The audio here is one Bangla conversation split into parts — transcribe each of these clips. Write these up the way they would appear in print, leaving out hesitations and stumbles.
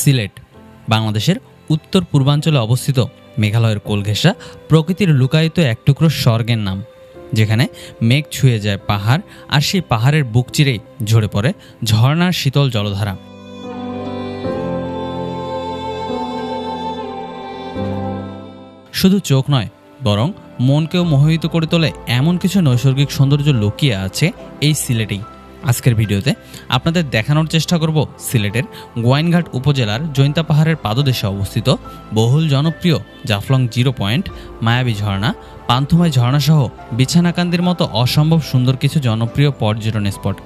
সিলেট বাংলাদেশের উত্তর পূর্বাঞ্চলে অবস্থিত মেঘালয়ের কোলঘেঁষা প্রকৃতির লুকায়িত এক টুকরো স্বর্গের নাম, যেখানে মেঘ ছুঁয়ে যায় পাহাড় আর সেই পাহাড়ের বুক চিরেই ঝরে পড়ে ঝর্ণার শীতল জলধারা। শুধু চোখ নয়, বরং মনকেও মোহিত করে তোলে এমন কিছু নৈসর্গিক সৌন্দর্য লুকিয়ে আছে এই সিলেটেই। আজকের ভিডিওতে আপনাদের দেখানোর চেষ্টা করব সিলেটের গোয়াইনঘাট উপজেলার জৈন্তা পাহাড়ের পাদদেশে অবস্থিত বহুল জনপ্রিয় জাফলং জিরো পয়েন্ট, মায়াবী ঝর্ণা, পান্থুমাই ঝর্ণাসহ বিছানাকান্দির মতো অসম্ভব সুন্দর কিছু জনপ্রিয় পর্যটন স্পট,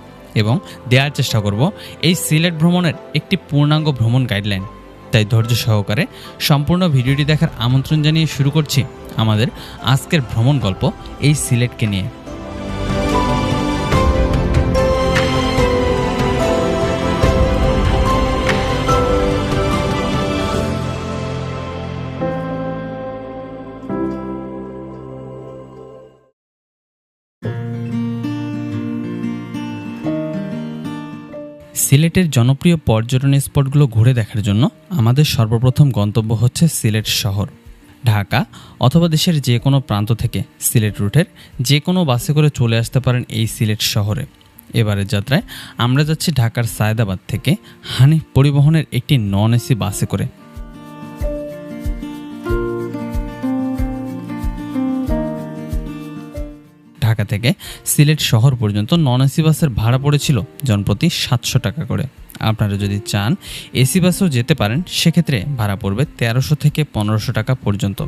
এবং দেওয়ার চেষ্টা করব এই সিলেট ভ্রমণের একটি পূর্ণাঙ্গ ভ্রমণ গাইডলাইন। তাই ধৈর্য সহকারে সম্পূর্ণ ভিডিওটি দেখার আমন্ত্রণ জানিয়ে শুরু করছি আমাদের আজকের ভ্রমণ গল্প এই সিলেটকে নিয়ে। সিলেটের জনপ্রিয় পর্যটন স্পটগুলো ঘুরে দেখার জন্য আমাদের সর্বপ্রথম গন্তব্য হচ্ছে সিলেট শহর। ঢাকা অথবা দেশের যে কোনো প্রান্ত থেকে সিলেট রুটের যে কোনো বাসে করে চলে আসতে পারেন এই সিলেট শহরে। এবারের যাত্রায় আমরা যাচ্ছি ঢাকার সায়েদাবাদ থেকে হানিফ পরিবহনের একটি নন এসি বাসে করে। ঢাকা থেকে সিলেট শহর পর্যন্ত নন এসি বাসের ভাড়া পড়েছিল জনপ্রতি 700 টাকা করে। আপনারা যদি চান এসি বাসেও যেতে পারেন, সেক্ষেত্রে ভাড়া পড়বে 1300 থেকে 1500 টাকা পর্যন্ত।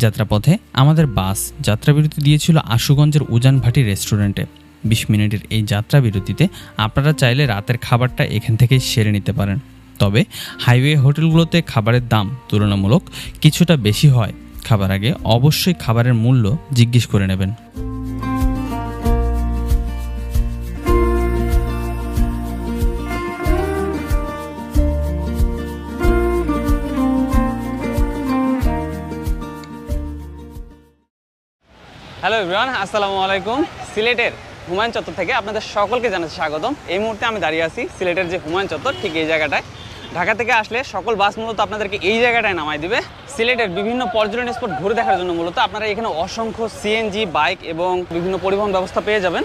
যাত্রাপথে আমাদের বাস যাত্রাবিরতি দিয়েছিল আশুগঞ্জের উজান ভাটি রেস্টুরেন্টে। 20 মিনিটের এই যাত্রা বিরতিতে আপনারা চাইলে রাতের খাবারটা এখান থেকেই সেরে নিতে পারেন। তবে হাইওয়ে হোটেলগুলোতে খাবারের দাম তুলনামূলক কিছুটা বেশি হয়। খাবার আগে অবশ্যই খাবারের মূল্য জিজ্ঞেস করে নেবেন। হ্যালো এভরিওয়ান, আসসালামু আলাইকুম। সিলেটের হুমায়ুন চত্বর থেকে আপনাদের সকলকে জানাচ্ছি স্বাগতম। এই মুহূর্তে আমি দাঁড়িয়ে আছি সিলেটের যে হুমায়ুন চত্বর, ঠিক এই জায়গাটায়। ঢাকা থেকে আসলে সকল বাস মূলত আপনাদেরকে এই জায়গাটায় নামাই দিবে। সিলেটের বিভিন্ন পর্যটন স্পট ঘুরে দেখার জন্য মূলত আপনারা এখানে অসংখ্য সিএনজি বাইক এবং বিভিন্ন পরিবহন ব্যবস্থা পেয়ে যাবেন।